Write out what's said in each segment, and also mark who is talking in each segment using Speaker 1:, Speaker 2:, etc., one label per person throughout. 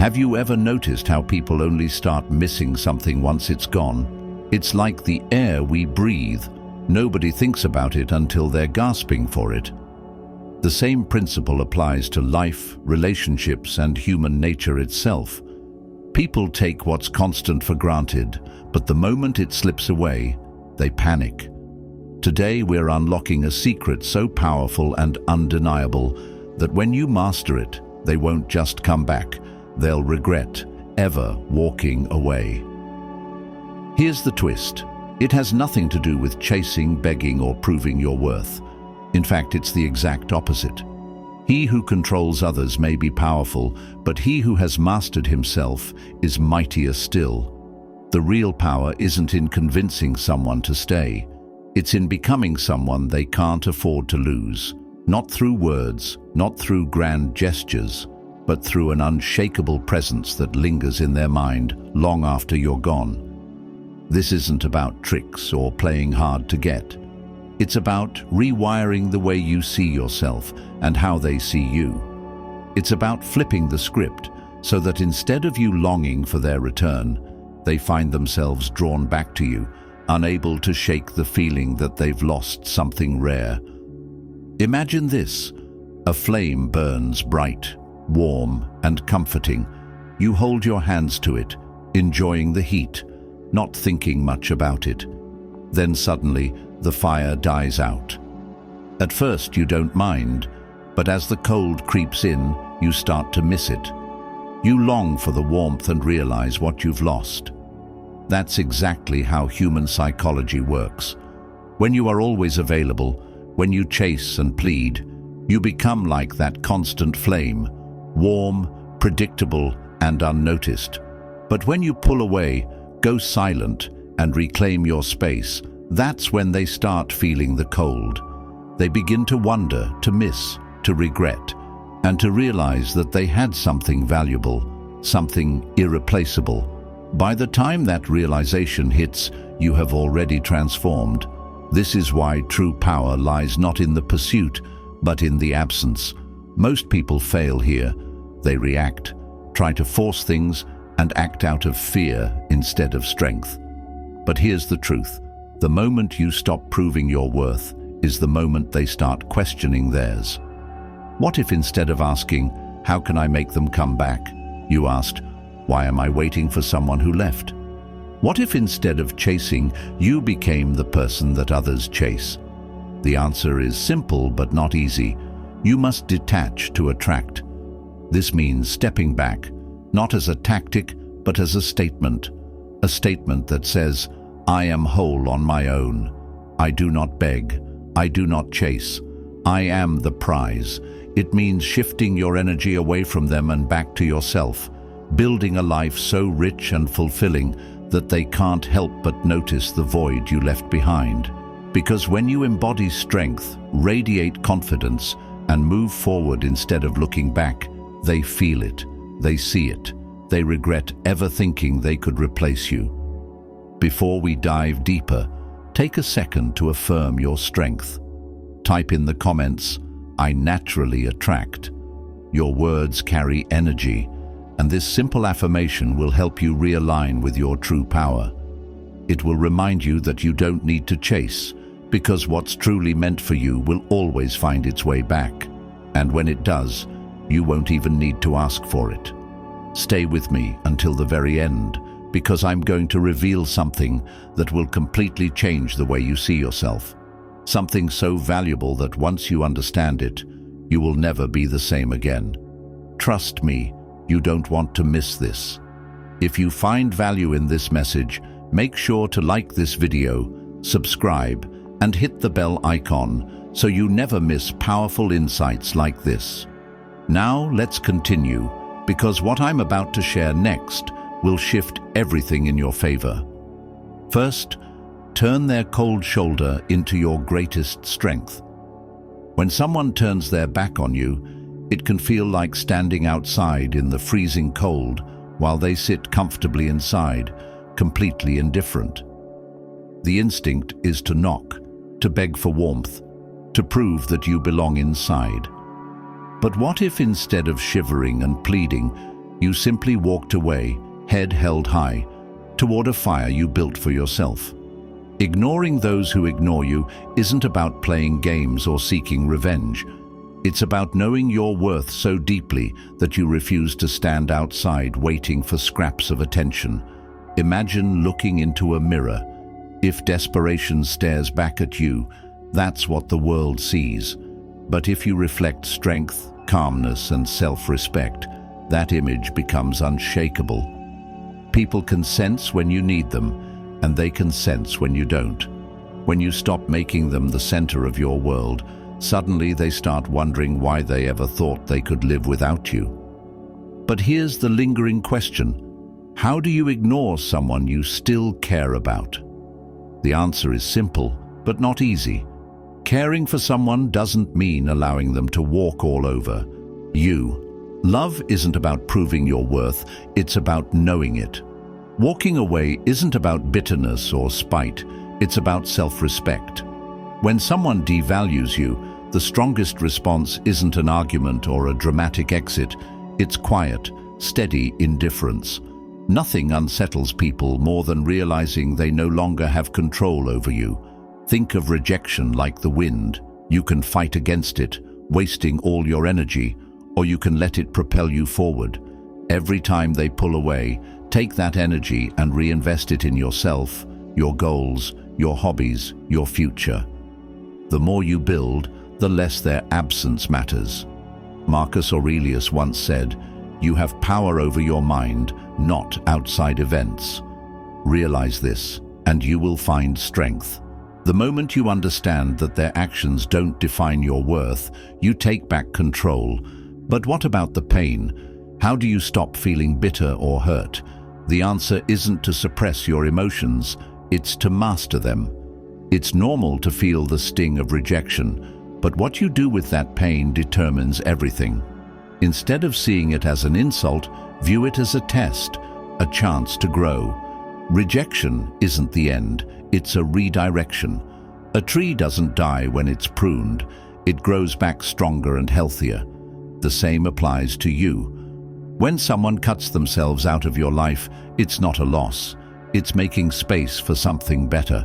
Speaker 1: Have you ever noticed how people only start missing something once it's gone? It's like the air we breathe. Nobody thinks about it until they're gasping for it. The same principle applies to life, relationships, and human nature itself. People take what's constant for granted, but the moment it slips away, they panic. Today we're unlocking a secret so powerful and undeniable that when you master it, they won't just come back. They'll regret ever walking away. Here's the twist. It has nothing to do with chasing, begging, or proving your worth. In fact, it's the exact opposite. He who controls others may be powerful, but he who has mastered himself is mightier still. The real power isn't in convincing someone to stay. It's in becoming someone they can't afford to lose. Not through words, not through grand gestures, but through an unshakable presence that lingers in their mind long after you're gone. This isn't about tricks or playing hard to get. It's about rewiring the way you see yourself and how they see you. It's about flipping the script so that instead of you longing for their return, they find themselves drawn back to you, unable to shake the feeling that they've lost something rare. Imagine this. A flame burns bright, warm, and comforting. You hold your hands to it, enjoying the heat, not thinking much about it. Then suddenly, the fire dies out. At first you don't mind, but as the cold creeps in, you start to miss it. You long for the warmth and realize what you've lost. That's exactly how human psychology works. When you are always available, when you chase and plead, you become like that constant flame, warm, predictable, and unnoticed. But when you pull away, go silent, and reclaim your space, that's when they start feeling the cold. They begin to wonder, to miss, to regret, and to realize that they had something valuable, something irreplaceable. By the time that realization hits, you have already transformed. This is why true power lies not in the pursuit, but in the absence. Most people fail here. They react, try to force things, and act out of fear instead of strength. But here's the truth. The moment you stop proving your worth is the moment they start questioning theirs. What if instead of asking, "How can I make them come back?" you asked, "Why am I waiting for someone who left?" What if instead of chasing, you became the person that others chase? The answer is simple but not easy. You must detach to attract. This means stepping back, not as a tactic, but as a statement. A statement that says, "I am whole on my own. I do not beg. I do not chase. I am the prize." It means shifting your energy away from them and back to yourself, building a life so rich and fulfilling that they can't help but notice the void you left behind. Because when you embody strength, radiate confidence, and move forward instead of looking back, they feel it, they see it, they regret ever thinking they could replace you. Before we dive deeper, take a second to affirm your strength. Type in the comments, "I naturally attract." Your words carry energy, and this simple affirmation will help you realign with your true power. It will remind you that you don't need to chase, because what's truly meant for you will always find its way back. And when it does, you won't even need to ask for it. Stay with me until the very end, because I'm going to reveal something that will completely change the way you see yourself. Something so valuable that once you understand it, you will never be the same again. Trust me, you don't want to miss this. If you find value in this message, make sure to like this video, subscribe, and hit the bell icon so you never miss powerful insights like this. Now let's continue, because what I'm about to share next will shift everything in your favor. First, turn their cold shoulder into your greatest strength. When someone turns their back on you, it can feel like standing outside in the freezing cold while they sit comfortably inside, completely indifferent. The instinct is to knock, to beg for warmth, to prove that you belong inside. But what if instead of shivering and pleading, You simply walked away, head held high, toward a fire you built for yourself. Ignoring those who ignore you isn't about playing games or seeking revenge. It's about knowing your worth so deeply that you refuse to stand outside waiting for scraps of attention. Imagine looking into a mirror. If desperation stares back at you, that's what the world sees. But if you reflect strength, calmness, and self-respect, that image becomes unshakable. People can sense when you need them, and they can sense when you don't. When you stop making them the center of your world, suddenly they start wondering why they ever thought they could live without you. But here's the lingering question. How do you ignore someone you still care about? The answer is simple, but not easy. Caring for someone doesn't mean allowing them to walk all over you. Love isn't about proving your worth, it's about knowing it. Walking away isn't about bitterness or spite, it's about self-respect. When someone devalues you, the strongest response isn't an argument or a dramatic exit, it's quiet, steady indifference. Nothing unsettles people more than realizing they no longer have control over you. Think of rejection like the wind. You can fight against it, wasting all your energy, or you can let it propel you forward. Every time they pull away, take that energy and reinvest it in yourself, your goals, your hobbies, your future. The more you build, the less their absence matters. Marcus Aurelius once said, "You have power over your mind, not outside events." Realize this, and you will find strength. The moment you understand that their actions don't define your worth, you take back control. But what about the pain? How do you stop feeling bitter or hurt? The answer isn't to suppress your emotions, it's to master them. It's normal to feel the sting of rejection, but what you do with that pain determines everything. Instead of seeing it as an insult, view it as a test, a chance to grow. Rejection isn't the end, it's a redirection. A tree doesn't die when it's pruned, it grows back stronger and healthier. The same applies to you. When someone cuts themselves out of your life, it's not a loss. It's making space for something better.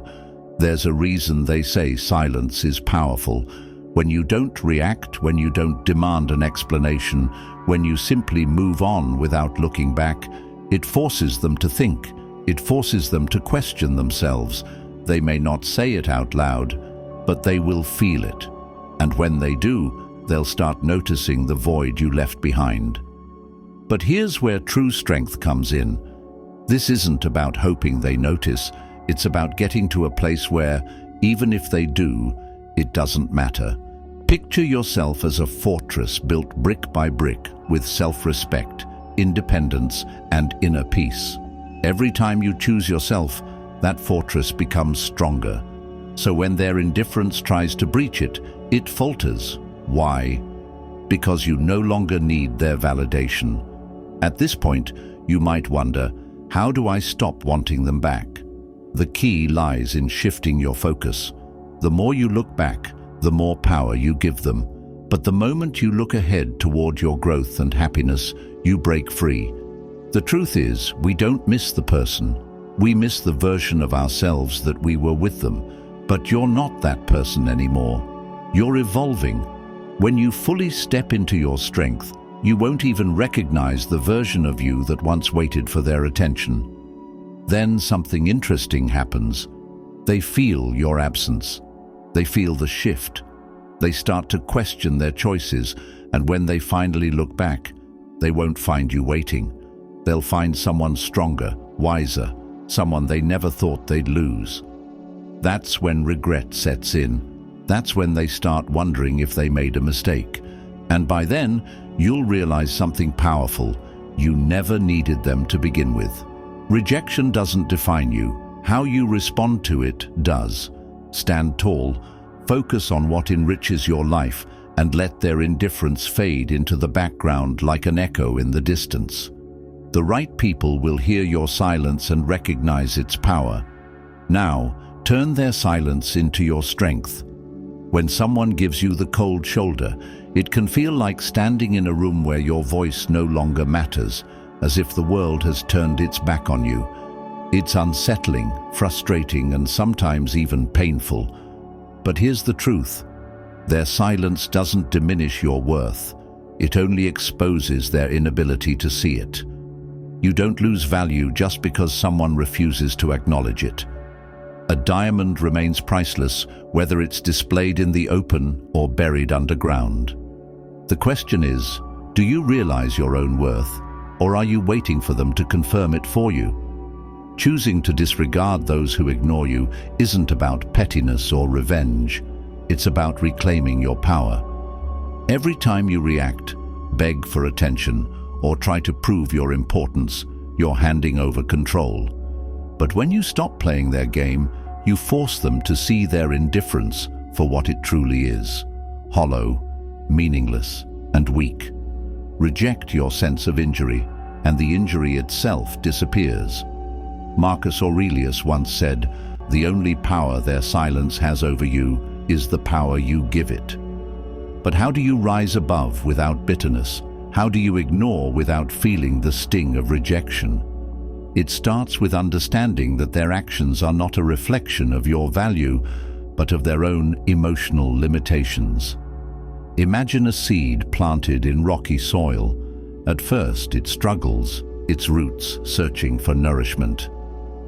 Speaker 1: There's a reason they say silence is powerful. When you don't react, when you don't demand an explanation, when you simply move on without looking back, it forces them to think. It forces them to question themselves. They may not say it out loud, but they will feel it. And when they do, they'll start noticing the void you left behind. But here's where true strength comes in. This isn't about hoping they notice. It's about getting to a place where, even if they do, it doesn't matter. Picture yourself as a fortress built brick by brick with self-respect, independence, and inner peace. Every time you choose yourself, that fortress becomes stronger. So when their indifference tries to breach it, it falters. Why? Because you no longer need their validation. At this point, you might wonder, how do I stop wanting them back? The key lies in shifting your focus. The more you look back, the more power you give them. But the moment you look ahead toward your growth and happiness, you break free. The truth is, we don't miss the person. We miss the version of ourselves that we were with them. But you're not that person anymore. You're evolving. When you fully step into your strength, you won't even recognize the version of you that once waited for their attention. Then something interesting happens. They feel your absence. They feel the shift. They start to question their choices, and when they finally look back, they won't find you waiting. They'll find someone stronger, wiser, someone they never thought they'd lose. That's when regret sets in. That's when they start wondering if they made a mistake. And by then, you'll realize something powerful. You never needed them to begin with. Rejection doesn't define you. How you respond to it does. Stand tall, focus on what enriches your life, and let their indifference fade into the background like an echo in the distance. The right people will hear your silence and recognize its power. Now, turn their silence into your strength. When someone gives you the cold shoulder, it can feel like standing in a room where your voice no longer matters. as if the world has turned its back on you. It's unsettling, frustrating, and sometimes even painful. But here's the truth. Their silence doesn't diminish your worth. It only exposes their inability to see it. You don't lose value just because someone refuses to acknowledge it. A diamond remains priceless, whether it's displayed in the open or buried underground. The question is, do you realize your own worth, or are you waiting for them to confirm it for you? Choosing to disregard those who ignore you isn't about pettiness or revenge. It's about reclaiming your power. Every time you react, beg for attention, or try to prove your importance, you're handing over control. But when you stop playing their game, you force them to see their indifference for what it truly is: hollow, meaningless, and weak. Reject your sense of injury, and the injury itself disappears. Marcus Aurelius once said, "The only power their silence has over you is the power you give it." But how do you rise above without bitterness? How do you ignore without feeling the sting of rejection? It starts with understanding that their actions are not a reflection of your value, but of their own emotional limitations. Imagine a seed planted in rocky soil. At first, it struggles, its roots searching for nourishment.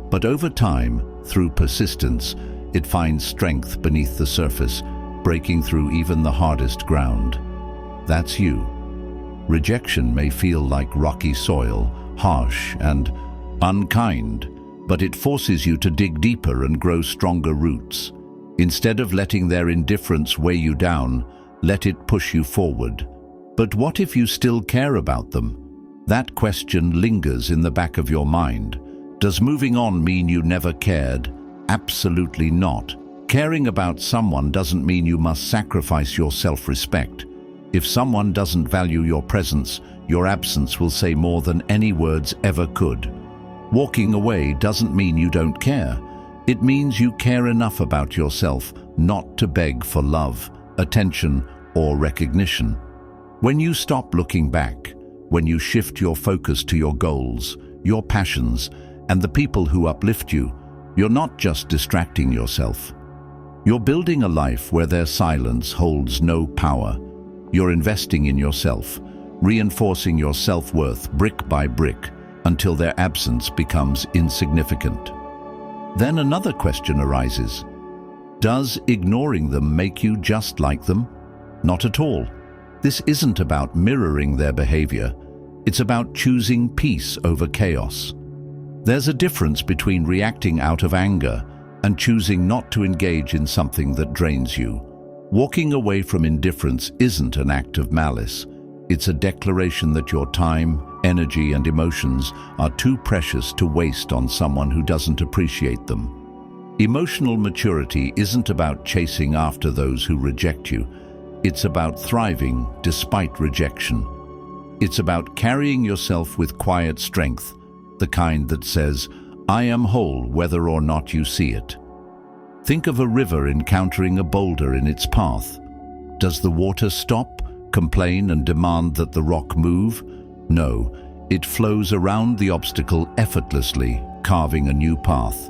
Speaker 1: But over time, through persistence, it finds strength beneath the surface, breaking through even the hardest ground. That's you. Rejection may feel like rocky soil, harsh and unkind, but it forces you to dig deeper and grow stronger roots. Instead of letting their indifference weigh you down, let it push you forward. But what if you still care about them? That question lingers in the back of your mind. Does moving on mean you never cared? Absolutely not. Caring about someone doesn't mean you must sacrifice your self-respect. If someone doesn't value your presence, your absence will say more than any words ever could. Walking away doesn't mean you don't care. It means you care enough about yourself not to beg for love, attention, or recognition. When you stop looking back, when you shift your focus to your goals, your passions, and the people who uplift you, you're not just distracting yourself. You're building a life where their silence holds no power. You're investing in yourself, reinforcing your self-worth brick by brick until their absence becomes insignificant. Then another question arises. Does ignoring them make you just like them? Not at all. This isn't about mirroring their behavior. It's about choosing peace over chaos. There's a difference between reacting out of anger and choosing not to engage in something that drains you. Walking away from indifference isn't an act of malice. It's a declaration that your time, energy, and emotions are too precious to waste on someone who doesn't appreciate them. Emotional maturity isn't about chasing after those who reject you. It's about thriving despite rejection. It's about carrying yourself with quiet strength, the kind that says, "I am whole whether or not you see it." Think of a river encountering a boulder in its path. Does the water stop, complain, and demand that the rock move? No, it flows around the obstacle effortlessly, carving a new path.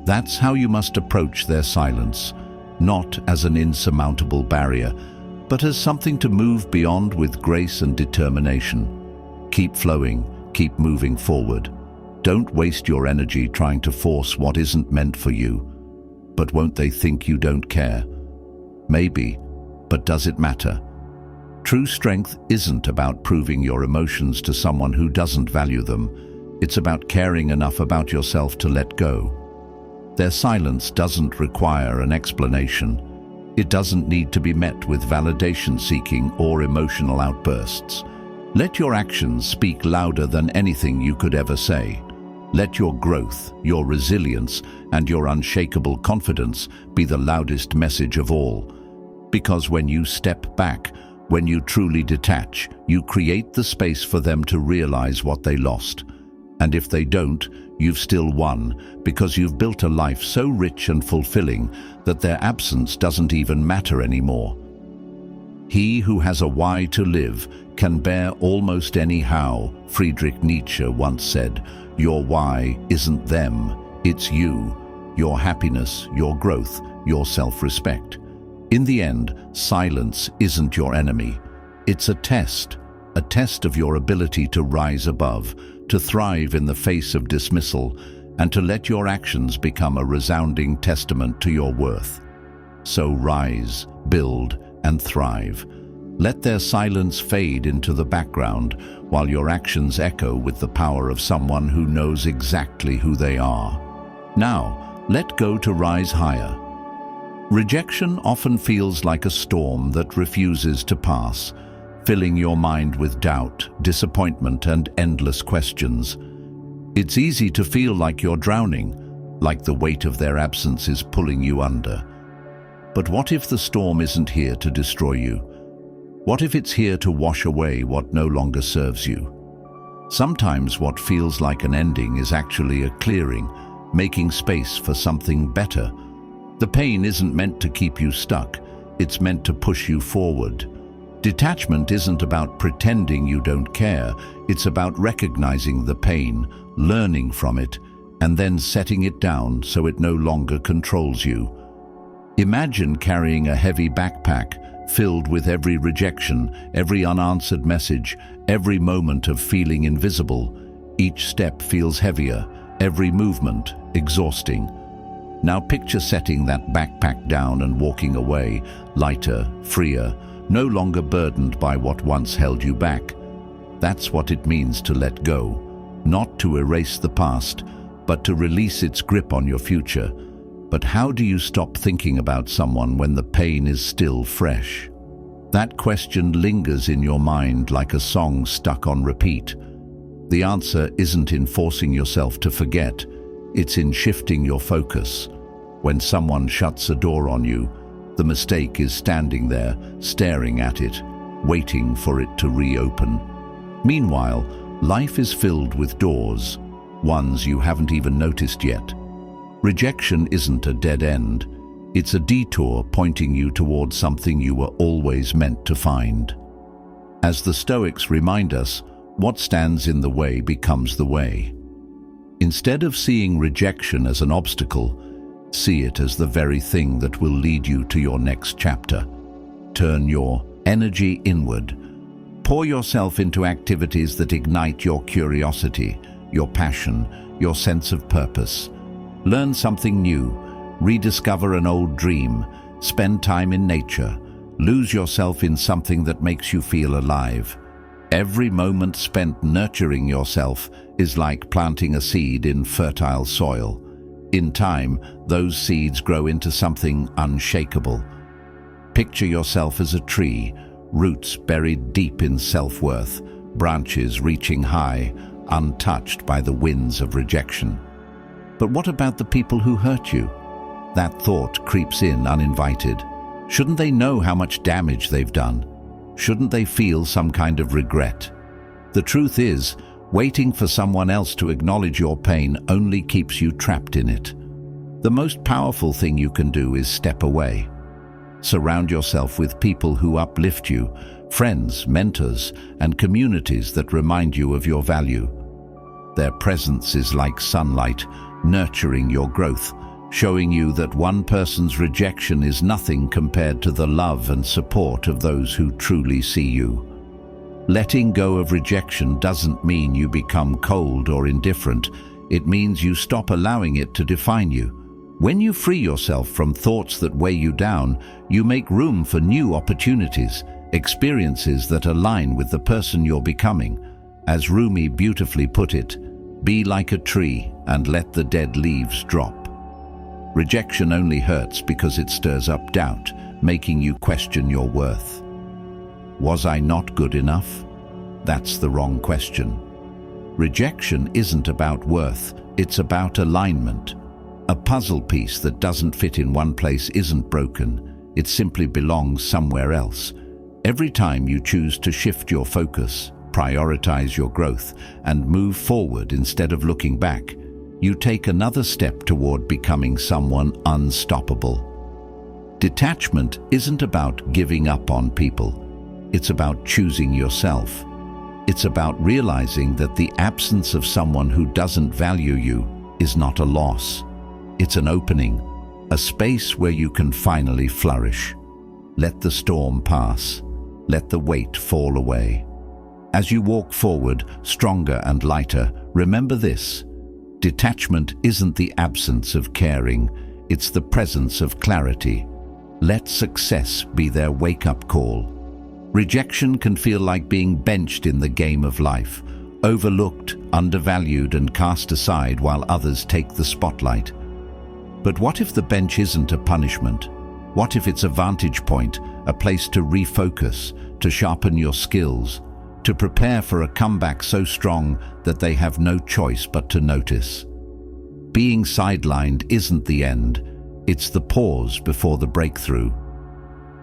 Speaker 1: That's how you must approach their silence, not as an insurmountable barrier, but as something to move beyond with grace and determination. Keep flowing, keep moving forward. Don't waste your energy trying to force what isn't meant for you. But won't they think you don't care? Maybe, but does it matter? True strength isn't about proving your emotions to someone who doesn't value them. It's about caring enough about yourself to let go. Their silence doesn't require an explanation. It doesn't need to be met with validation-seeking or emotional outbursts. Let your actions speak louder than anything you could ever say. Let your growth, your resilience, and your unshakable confidence be the loudest message of all. Because when you step back, when you truly detach, you create the space for them to realize what they lost. And if they don't, you've still won, because you've built a life so rich and fulfilling that their absence doesn't even matter anymore. He who has a why to live can bear almost any how. Friedrich Nietzsche once said, "Your why isn't them, it's you, your happiness, your growth, your self-respect." In the end, silence isn't your enemy. It's a test of your ability to rise above, to thrive in the face of dismissal, and to let your actions become a resounding testament to your worth. So rise, build, and thrive. Let their silence fade into the background while your actions echo with the power of someone who knows exactly who they are. Now, let go to rise higher. Rejection often feels like a storm that refuses to pass, filling your mind with doubt, disappointment, and endless questions. It's easy to feel like you're drowning, like the weight of their absence is pulling you under. But what if the storm isn't here to destroy you? What if it's here to wash away what no longer serves you? Sometimes what feels like an ending is actually a clearing, making space for something better. The pain isn't meant to keep you stuck, it's meant to push you forward. Detachment isn't about pretending you don't care, it's about recognizing the pain, learning from it, and then setting it down so it no longer controls you. Imagine carrying a heavy backpack filled with every rejection, every unanswered message, every moment of feeling invisible. Each step feels heavier, every movement exhausting. Now picture setting that backpack down and walking away, lighter, freer, no longer burdened by what once held you back. That's what it means to let go, not to erase the past, but to release its grip on your future. But how do you stop thinking about someone when the pain is still fresh? That question lingers in your mind like a song stuck on repeat. The answer isn't in forcing yourself to forget, it's in shifting your focus. When someone shuts a door on you, the mistake is standing there, staring at it, waiting for it to reopen. Meanwhile, life is filled with doors, ones you haven't even noticed yet. Rejection isn't a dead end. It's a detour pointing you towards something you were always meant to find. As the Stoics remind us, what stands in the way becomes the way. Instead of seeing rejection as an obstacle, see it as the very thing that will lead you to your next chapter. Turn your energy inward. Pour yourself into activities that ignite your curiosity, your passion, your sense of purpose. Learn something new, rediscover an old dream, spend time in nature, lose yourself in something that makes you feel alive. Every moment spent nurturing yourself is like planting a seed in fertile soil. In time, those seeds grow into something unshakable. Picture yourself as a tree, roots buried deep in self-worth, branches reaching high, untouched by the winds of rejection. But what about the people who hurt you? That thought creeps in uninvited. Shouldn't they know how much damage they've done? Shouldn't they feel some kind of regret? The truth is, waiting for someone else to acknowledge your pain only keeps you trapped in it. The most powerful thing you can do is step away. Surround yourself with people who uplift you, friends, mentors, and communities that remind you of your value. Their presence is like sunlight, nurturing your growth, showing you that one person's rejection is nothing compared to the love and support of those who truly see you. Letting go of rejection doesn't mean you become cold or indifferent. It means you stop allowing it to define you. When you free yourself from thoughts that weigh you down, you make room for new opportunities, experiences that align with the person you're becoming. As Rumi beautifully put it, be like a tree and let the dead leaves drop. Rejection only hurts because it stirs up doubt, making you question your worth. Was I not good enough? That's the wrong question. Rejection isn't about worth, it's about alignment. A puzzle piece that doesn't fit in one place isn't broken, it simply belongs somewhere else. Every time you choose to shift your focus, prioritize your growth, and move forward instead of looking back, you take another step toward becoming someone unstoppable. Detachment isn't about giving up on people. It's about choosing yourself. It's about realizing that the absence of someone who doesn't value you is not a loss. It's an opening, a space where you can finally flourish. Let the storm pass. Let the weight fall away. As you walk forward, stronger and lighter, remember this: detachment isn't the absence of caring, it's the presence of clarity. Let success be their wake-up call. Rejection can feel like being benched in the game of life, overlooked, undervalued, and cast aside while others take the spotlight. But what if the bench isn't a punishment? What if it's a vantage point, a place to refocus, to sharpen your skills, to prepare for a comeback so strong that they have no choice but to notice? Being sidelined isn't the end, it's the pause before the breakthrough.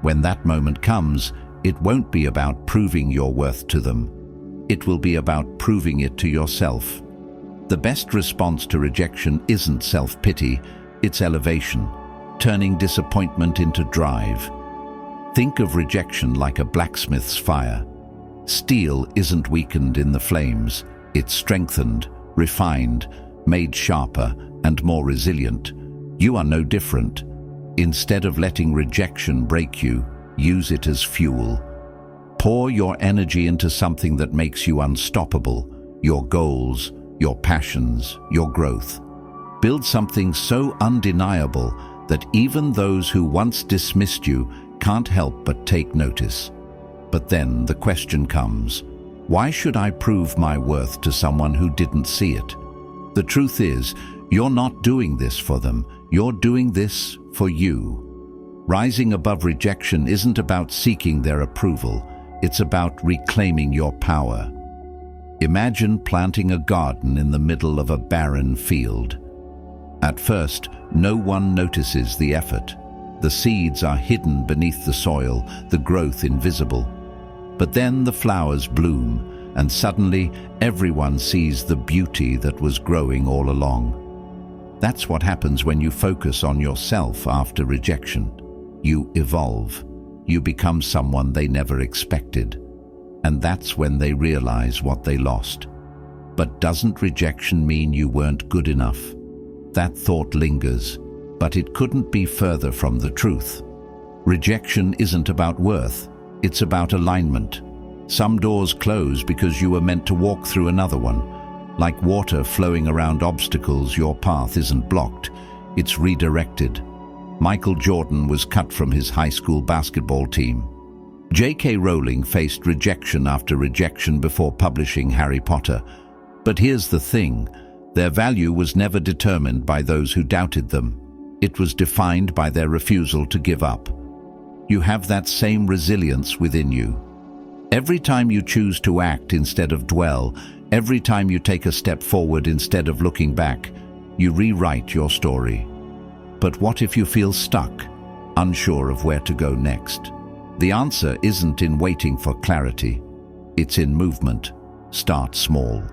Speaker 1: When that moment comes, it won't be about proving your worth to them. It will be about proving it to yourself. The best response to rejection isn't self-pity, it's elevation, turning disappointment into drive. Think of rejection like a blacksmith's fire. Steel isn't weakened in the flames, it's strengthened, refined, made sharper and more resilient. You are no different. Instead of letting rejection break you, use it as fuel. Pour your energy into something that makes you unstoppable, your goals, your passions, your growth. Build something so undeniable that even those who once dismissed you can't help but take notice. But then the question comes, why should I prove my worth to someone who didn't see it? The truth is, you're not doing this for them, you're doing this for you. Rising above rejection isn't about seeking their approval, it's about reclaiming your power. Imagine planting a garden in the middle of a barren field. At first, no one notices the effort. The seeds are hidden beneath the soil, the growth invisible. But then the flowers bloom, and suddenly everyone sees the beauty that was growing all along. That's what happens when you focus on yourself after rejection. You evolve. You become someone they never expected. And that's when they realize what they lost. But doesn't rejection mean you weren't good enough? That thought lingers, but it couldn't be further from the truth. Rejection isn't about worth, it's about alignment. Some doors close because you were meant to walk through another one. Like water flowing around obstacles, your path isn't blocked, it's redirected. Michael Jordan was cut from his high school basketball team. J.K. Rowling faced rejection after rejection before publishing Harry Potter. But here's the thing, their value was never determined by those who doubted them. It was defined by their refusal to give up. You have that same resilience within you. Every time you choose to act instead of dwell, every time you take a step forward instead of looking back, you rewrite your story. But what if you feel stuck, unsure of where to go next? The answer isn't in waiting for clarity. It's in movement. Start small.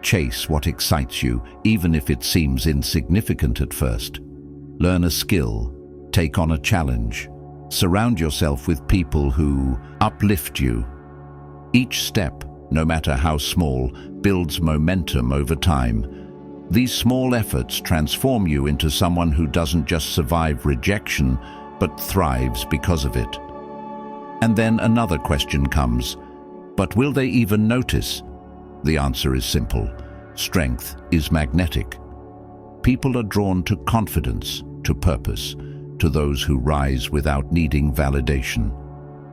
Speaker 1: Chase what excites you, even if it seems insignificant at first. Learn a skill. Take on a challenge. Surround yourself with people who uplift you. Each step, no matter how small, builds momentum over time. These small efforts transform you into someone who doesn't just survive rejection, but thrives because of it. And then another question comes, but will they even notice? The answer is simple. Strength is magnetic. People are drawn to confidence, to purpose, to those who rise without needing validation.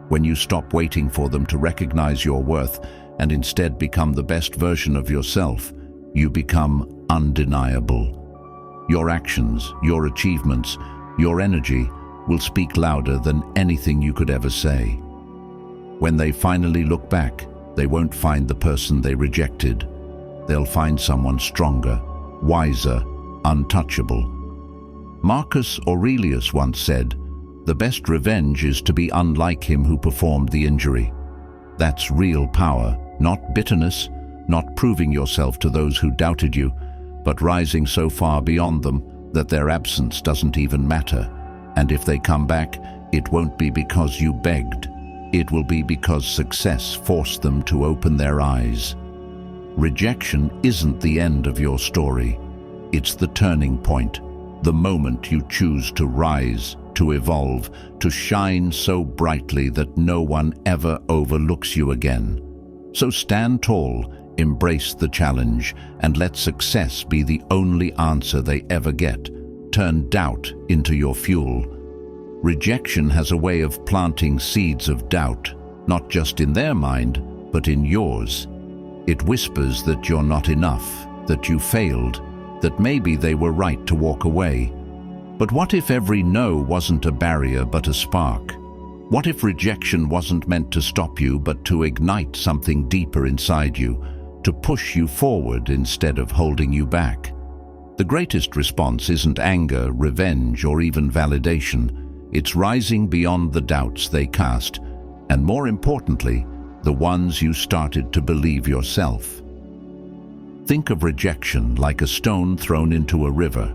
Speaker 1: When you stop waiting for them to recognize your worth and instead become the best version of yourself, you become undeniable. Your actions, your achievements, your energy will speak louder than anything you could ever say. When they finally look back, they won't find the person they rejected. They'll find someone stronger, wiser, untouchable. Marcus Aurelius once said, "The best revenge is to be unlike him who performed the injury." That's real power, not bitterness, not proving yourself to those who doubted you, but rising so far beyond them that their absence doesn't even matter. And if they come back, it won't be because you begged. it will be because success forced them to open their eyes. Rejection isn't the end of your story. It's the turning point, the moment you choose to rise, to evolve, to shine so brightly that no one ever overlooks you again. So stand tall, embrace the challenge, and let success be the only answer they ever get. Turn doubt into your fuel. Rejection has a way of planting seeds of doubt, not just in their mind, but in yours. It whispers that you're not enough, that you failed, that maybe they were right to walk away. But what if every no wasn't a barrier but a spark? What if rejection wasn't meant to stop you but to ignite something deeper inside you, to push you forward instead of holding you back? The greatest response isn't anger, revenge, or even validation. It's rising beyond the doubts they cast, and more importantly, the ones you started to believe yourself. Think of rejection like a stone thrown into a river.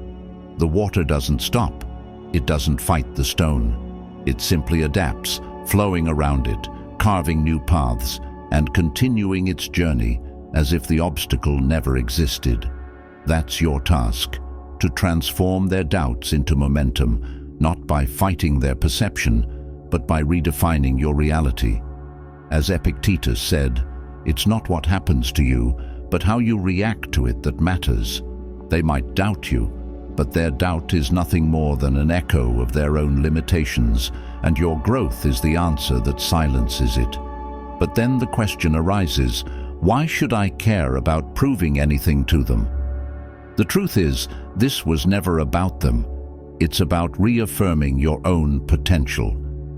Speaker 1: The water doesn't stop. It doesn't fight the stone. It simply adapts, flowing around it, carving new paths, and continuing its journey as if the obstacle never existed. That's your task, to transform their doubts into momentum, not by fighting their perception, but by redefining your reality. As Epictetus said, it's not what happens to you, but how you react to it that matters. They might doubt you, but their doubt is nothing more than an echo of their own limitations, and your growth is the answer that silences it. But then the question arises, why should I care about proving anything to them? The truth is, this was never about them. It's about reaffirming your own potential.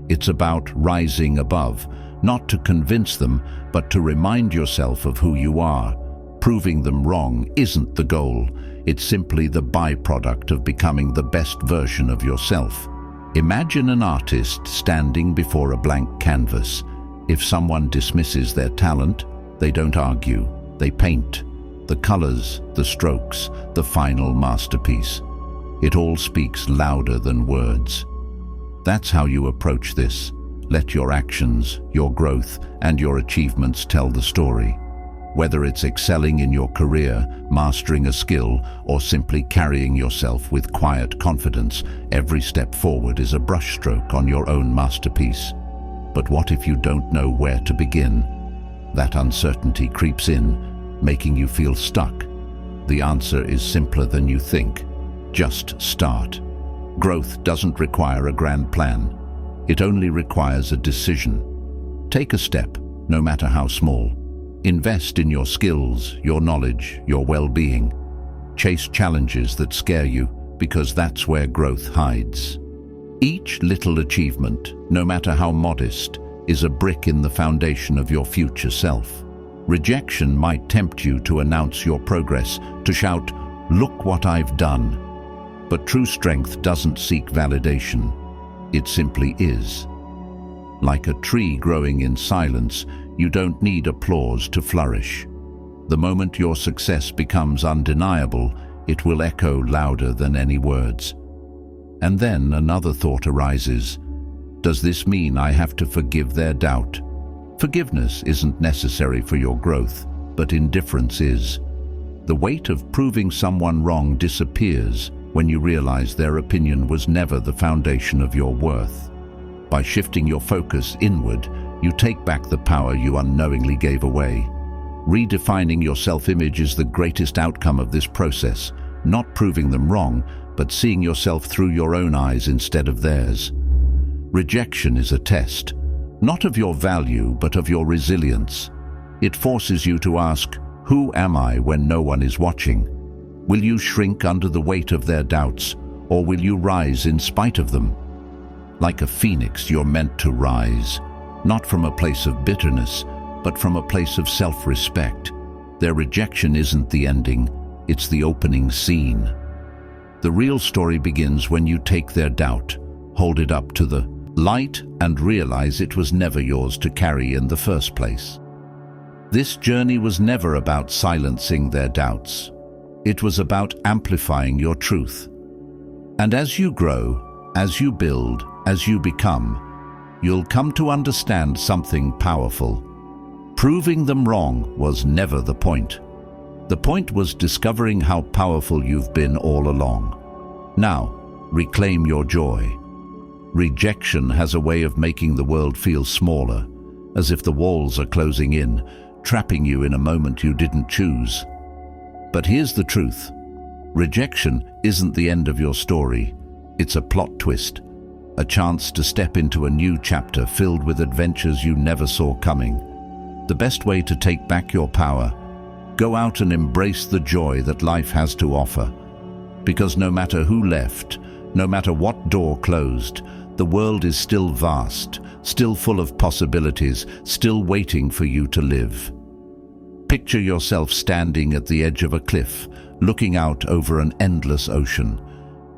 Speaker 1: It's about rising above, not to convince them, but to remind yourself of who you are. Proving them wrong isn't the goal. It's simply the byproduct of becoming the best version of yourself. Imagine an artist standing before a blank canvas. If someone dismisses their talent, they don't argue, they paint. The colors, the strokes, the final masterpiece. It all speaks louder than words. That's how you approach this. Let your actions, your growth, and your achievements tell the story. Whether it's excelling in your career, mastering a skill, or simply carrying yourself with quiet confidence, every step forward is a brushstroke on your own masterpiece. But what if you don't know where to begin? That uncertainty creeps in, making you feel stuck. The answer is simpler than you think. Just start. Growth doesn't require a grand plan. It only requires a decision. Take a step, no matter how small. Invest in your skills, your knowledge, your well-being. Chase challenges that scare you, because that's where growth hides. Each little achievement, no matter how modest, is a brick in the foundation of your future self. Rejection might tempt you to announce your progress, to shout, "Look what I've done." But true strength doesn't seek validation. It simply is. Like a tree growing in silence, you don't need applause to flourish. The moment your success becomes undeniable, it will echo louder than any words. And then another thought arises. Does this mean I have to forgive their doubt? Forgiveness isn't necessary for your growth, but indifference is. The weight of proving someone wrong disappears when you realize their opinion was never the foundation of your worth. By shifting your focus inward, you take back the power you unknowingly gave away. Redefining your self-image is the greatest outcome of this process, not proving them wrong, but seeing yourself through your own eyes instead of theirs. Rejection is a test, not of your value, but of your resilience. It forces you to ask, who am I when no one is watching? Will you shrink under the weight of their doubts, or will you rise in spite of them? Like a phoenix, you're meant to rise, not from a place of bitterness, but from a place of self-respect. Their rejection isn't the ending, it's the opening scene. The real story begins when you take their doubt, hold it up to the light, and realize it was never yours to carry in the first place. This journey was never about silencing their doubts. It was about amplifying your truth. And as you grow, as you build, as you become, you'll come to understand something powerful. Proving them wrong was never the point. The point was discovering how powerful you've been all along. Now, reclaim your joy. Rejection has a way of making the world feel smaller, as if the walls are closing in, trapping you in a moment you didn't choose. But here's the truth. Rejection isn't the end of your story. It's a plot twist, a chance to step into a new chapter filled with adventures you never saw coming. The best way to take back your power: go out and embrace the joy that life has to offer. Because no matter who left, no matter what door closed, the world is still vast, still full of possibilities, still waiting for you to live. Picture yourself standing at the edge of a cliff, looking out over an endless ocean.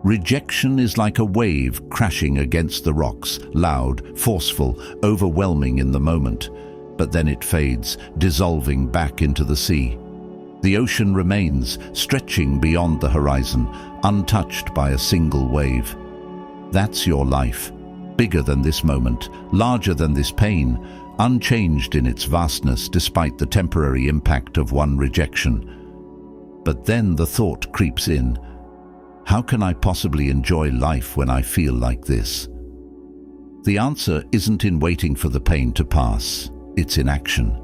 Speaker 1: Rejection is like a wave crashing against the rocks, loud, forceful, overwhelming in the moment. But then it fades, dissolving back into the sea. The ocean remains, stretching beyond the horizon, untouched by a single wave. That's your life, bigger than this moment, larger than this pain, unchanged in its vastness despite the temporary impact of one rejection. But then the thought creeps in: how can I possibly enjoy life when I feel like this? The answer isn't in waiting for the pain to pass, it's in action.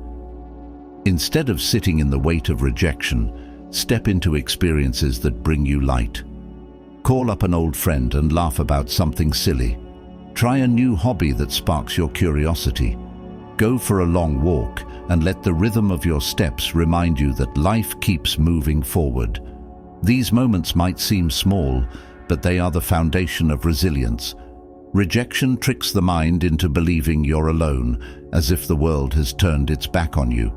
Speaker 1: Instead of sitting in the weight of rejection, step into experiences that bring you light. Call up an old friend and laugh about something silly. Try a new hobby that sparks your curiosity. Go for a long walk and let the rhythm of your steps remind you that life keeps moving forward. These moments might seem small, but they are the foundation of resilience. Rejection tricks the mind into believing you're alone, as if the world has turned its back on you.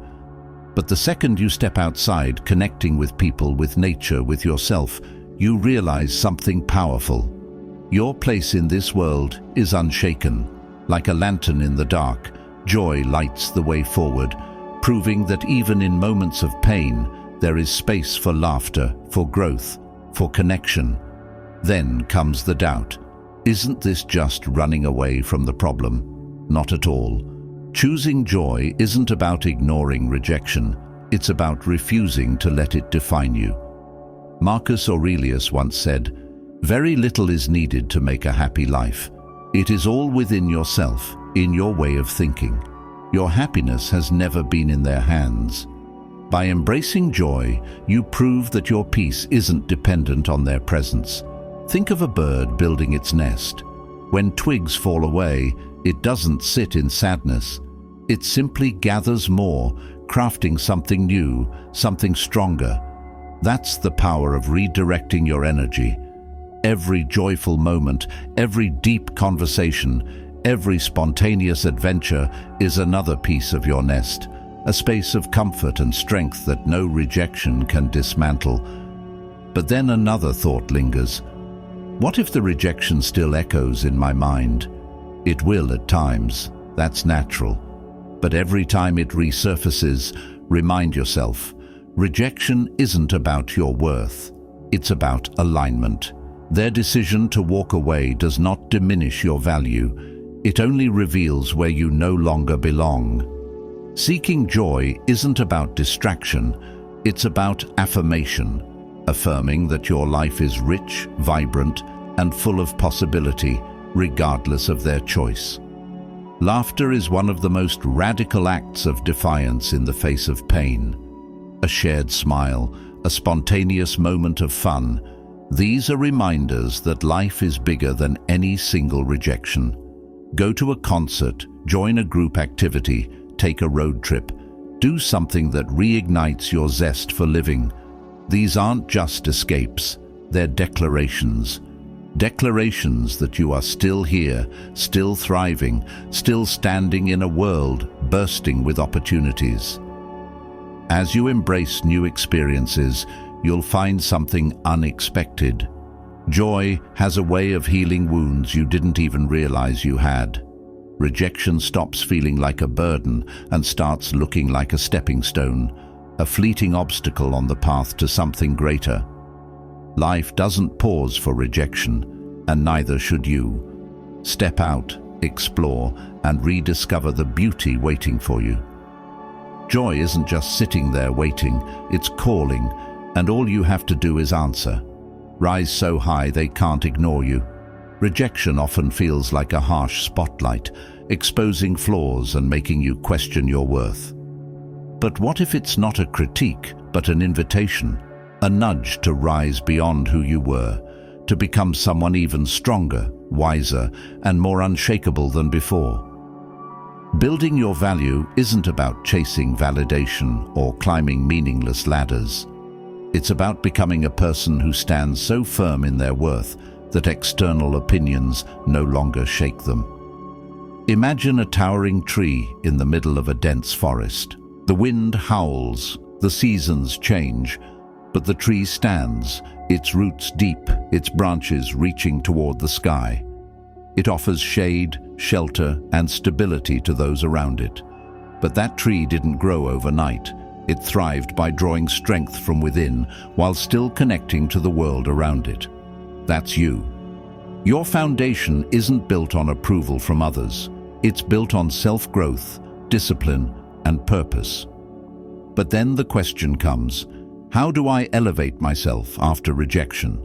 Speaker 1: But the second you step outside, connecting with people, with nature, with yourself, you realize something powerful. Your place in this world is unshaken. Like a lantern in the dark, joy lights the way forward, proving that even in moments of pain, there is space for laughter, for growth, for connection. Then comes the doubt. Isn't this just running away from the problem? Not at all. Choosing joy isn't about ignoring rejection. It's about refusing to let it define you. Marcus Aurelius once said, "Very little is needed to make a happy life. It is all within yourself, in your way of thinking. Your happiness has never been in their hands." By embracing joy, you prove that your peace isn't dependent on their presence. Think of a bird building its nest. When twigs fall away, it doesn't sit in sadness. It simply gathers more, crafting something new, something stronger. That's the power of redirecting your energy. Every joyful moment, every deep conversation, every spontaneous adventure is another piece of your nest, a space of comfort and strength that no rejection can dismantle. But then another thought lingers. What if the rejection still echoes in my mind? It will at times, that's natural. But every time it resurfaces, remind yourself, rejection isn't about your worth. It's about alignment. Their decision to walk away does not diminish your value. It only reveals where you no longer belong. Seeking joy isn't about distraction. It's about affirmation, affirming that your life is rich, vibrant, and full of possibility, regardless of their choice. Laughter is one of the most radical acts of defiance in the face of pain. A shared smile, a spontaneous moment of fun. These are reminders that life is bigger than any single rejection. Go to a concert, join a group activity, take a road trip. Do something that reignites your zest for living. These aren't just escapes, they're declarations. Declarations that you are still here, still thriving, still standing in a world bursting with opportunities. As you embrace new experiences, you'll find something unexpected. Joy has a way of healing wounds you didn't even realize you had. Rejection stops feeling like a burden and starts looking like a stepping stone, a fleeting obstacle on the path to something greater. Life doesn't pause for rejection, and neither should you. Step out, explore, and rediscover the beauty waiting for you. Joy isn't just sitting there waiting, it's calling, and all you have to do is answer. Rise so high they can't ignore you. Rejection often feels like a harsh spotlight, exposing flaws and making you question your worth. But what if it's not a critique, but an invitation, a nudge to rise beyond who you were, to become someone even stronger, wiser, and more unshakable than before? Building your value isn't about chasing validation or climbing meaningless ladders. It's about becoming a person who stands so firm in their worth that external opinions no longer shake them. Imagine a towering tree in the middle of a dense forest. The wind howls, the seasons change, but the tree stands, its roots deep, its branches reaching toward the sky. It offers shade, shelter, and stability to those around it. But that tree didn't grow overnight. It thrived by drawing strength from within while still connecting to the world around it. That's you. Your foundation isn't built on approval from others. It's built on self-growth, discipline, and purpose. But then the question comes, how do I elevate myself after rejection?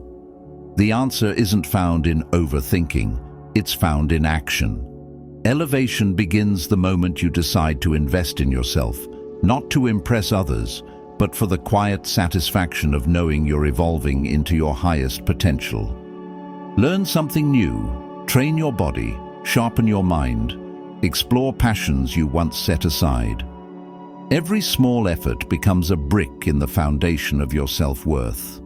Speaker 1: The answer isn't found in overthinking, it's found in action. Elevation begins the moment you decide to invest in yourself, not to impress others, but for the quiet satisfaction of knowing you're evolving into your highest potential. Learn something new, train your body, sharpen your mind, explore passions you once set aside. Every small effort becomes a brick in the foundation of your self-worth.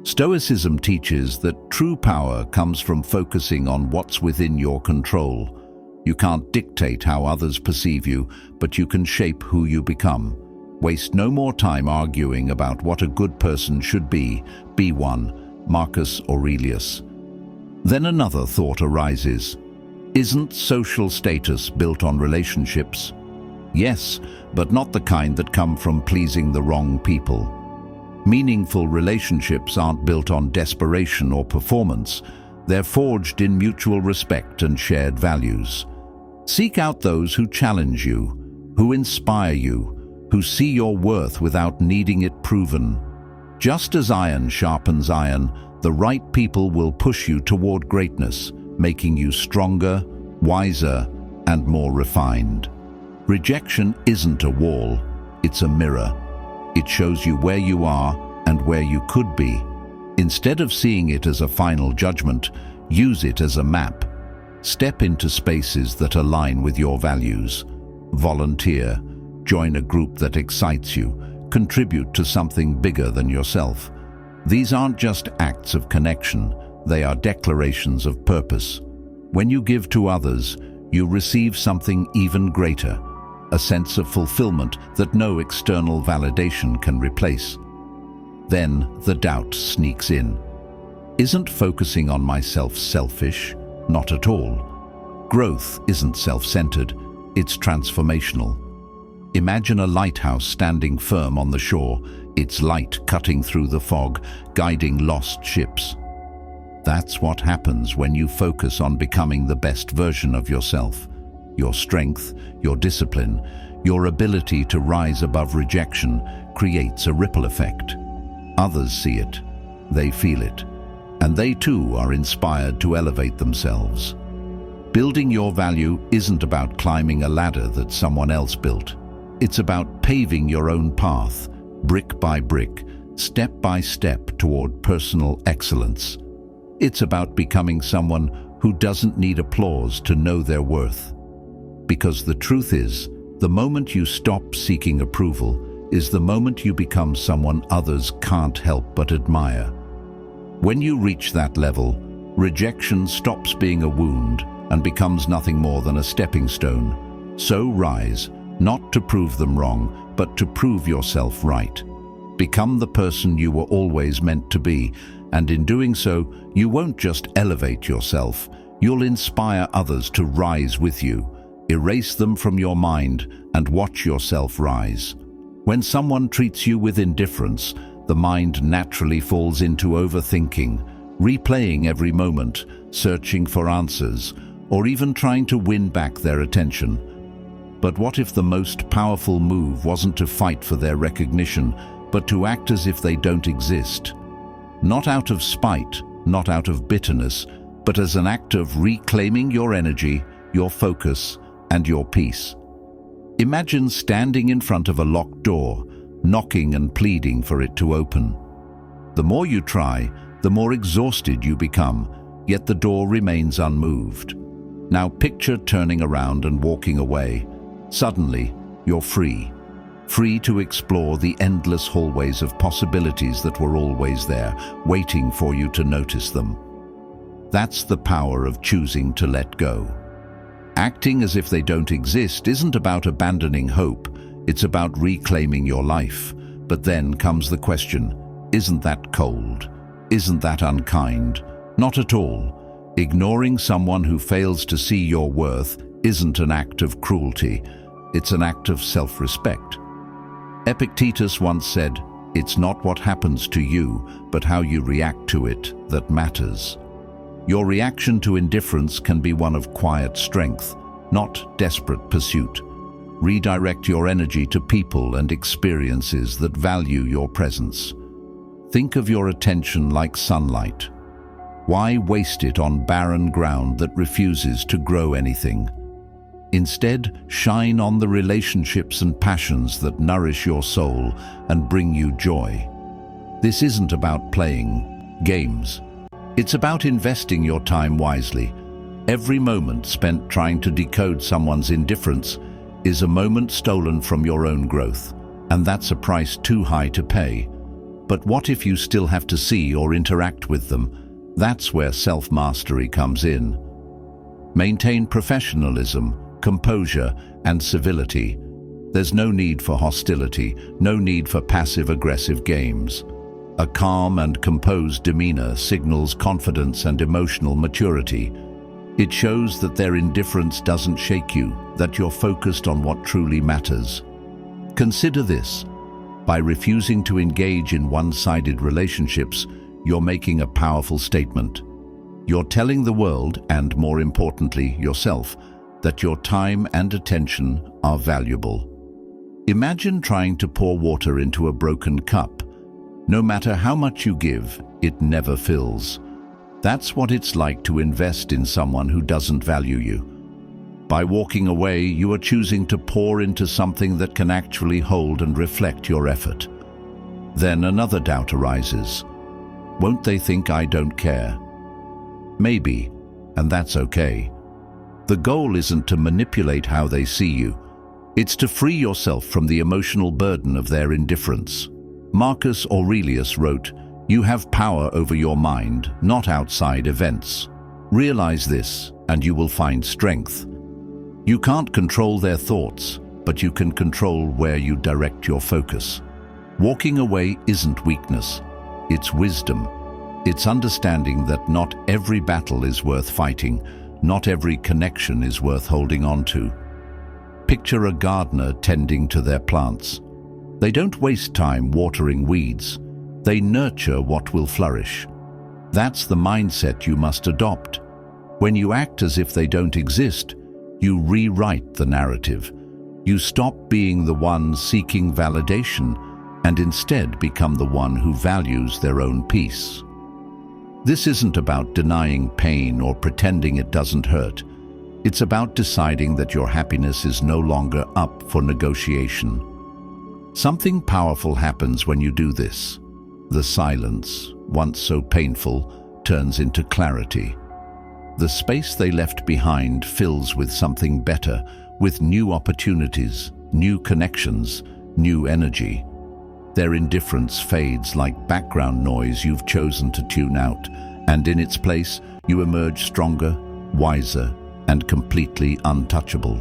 Speaker 1: Stoicism teaches that true power comes from focusing on what's within your control. You can't dictate how others perceive you, but you can shape who you become. Waste no more time arguing about what a good person should be. Be one, Marcus Aurelius. Then another thought arises. Isn't social status built on relationships? Yes, but not the kind that come from pleasing the wrong people. Meaningful relationships aren't built on desperation or performance. They're forged in mutual respect and shared values. Seek out those who challenge you, who inspire you, who see your worth without needing it proven. Just as iron sharpens iron, the right people will push you toward greatness, making you stronger, wiser, and more refined. Rejection isn't a wall, it's a mirror. It shows you where you are and where you could be. Instead of seeing it as a final judgment, use it as a map. Step into spaces that align with your values. Volunteer, join a group that excites you, contribute to something bigger than yourself. These aren't just acts of connection, they are declarations of purpose. When you give to others, you receive something even greater, a sense of fulfillment that no external validation can replace. Then the doubt sneaks in. Isn't focusing on myself selfish? Not at all. Growth isn't self-centered, it's transformational. Imagine a lighthouse standing firm on the shore, its light cutting through the fog, guiding lost ships. That's what happens when you focus on becoming the best version of yourself. Your strength, your discipline, your ability to rise above rejection creates a ripple effect. Others see it, they feel it, and they too are inspired to elevate themselves. Building your value isn't about climbing a ladder that someone else built. It's about paving your own path, brick by brick, step by step toward personal excellence. It's about becoming someone who doesn't need applause to know their worth. Because the truth is, the moment you stop seeking approval is the moment you become someone others can't help but admire. When you reach that level, rejection stops being a wound and becomes nothing more than a stepping stone. So rise, not to prove them wrong, but to prove yourself right. Become the person you were always meant to be, and in doing so, you won't just elevate yourself, you'll inspire others to rise with you. Erase them from your mind and watch yourself rise. When someone treats you with indifference, the mind naturally falls into overthinking, replaying every moment, searching for answers, or even trying to win back their attention. But what if the most powerful move wasn't to fight for their recognition, but to act as if they don't exist? Not out of spite, not out of bitterness, but as an act of reclaiming your energy, your focus, and your peace. Imagine standing in front of a locked door, knocking and pleading for it to open. The more you try, the more exhausted you become, yet the door remains unmoved. Now picture turning around and walking away. Suddenly, you're free. Free to explore the endless hallways of possibilities that were always there, waiting for you to notice them. That's the power of choosing to let go. Acting as if they don't exist isn't about abandoning hope, it's about reclaiming your life. But then comes the question, isn't that cold? Isn't that unkind? Not at all. Ignoring someone who fails to see your worth isn't an act of cruelty, it's an act of self-respect. Epictetus once said, "It's not what happens to you, but how you react to it that matters." Your reaction to indifference can be one of quiet strength, not desperate pursuit. Redirect your energy to people and experiences that value your presence. Think of your attention like sunlight. Why waste it on barren ground that refuses to grow anything? Instead, shine on the relationships and passions that nourish your soul and bring you joy. This isn't about playing games. It's about investing your time wisely. Every moment spent trying to decode someone's indifference is a moment stolen from your own growth, and that's a price too high to pay. But what if you still have to see or interact with them? That's where self-mastery comes in. Maintain professionalism, composure, and civility. There's no need for hostility, no need for passive-aggressive games. A calm and composed demeanor signals confidence and emotional maturity. It shows that their indifference doesn't shake you, that you're focused on what truly matters. Consider this. By refusing to engage in one-sided relationships, you're making a powerful statement. You're telling the world, and more importantly, yourself, that your time and attention are valuable. Imagine trying to pour water into a broken cup. No matter how much you give, it never fills. That's what it's like to invest in someone who doesn't value you. By walking away, you are choosing to pour into something that can actually hold and reflect your effort. Then another doubt arises. Won't they think I don't care? Maybe, and that's okay. The goal isn't to manipulate how they see you. It's to free yourself from the emotional burden of their indifference. Marcus Aurelius wrote, "You have power over your mind, not outside events. Realize this, and you will find strength." You can't control their thoughts, but you can control where you direct your focus. Walking away isn't weakness, it's wisdom. It's understanding that not every battle is worth fighting, not every connection is worth holding on to. Picture a gardener tending to their plants. They don't waste time watering weeds. They nurture what will flourish. That's the mindset you must adopt. When you act as if they don't exist, you rewrite the narrative. You stop being the one seeking validation and instead become the one who values their own peace. This isn't about denying pain or pretending it doesn't hurt. It's about deciding that your happiness is no longer up for negotiation. Something powerful happens when you do this. The silence, once so painful, turns into clarity. The space they left behind fills with something better, with new opportunities, new connections, new energy. Their indifference fades like background noise you've chosen to tune out, and in its place, you emerge stronger, wiser, and completely untouchable.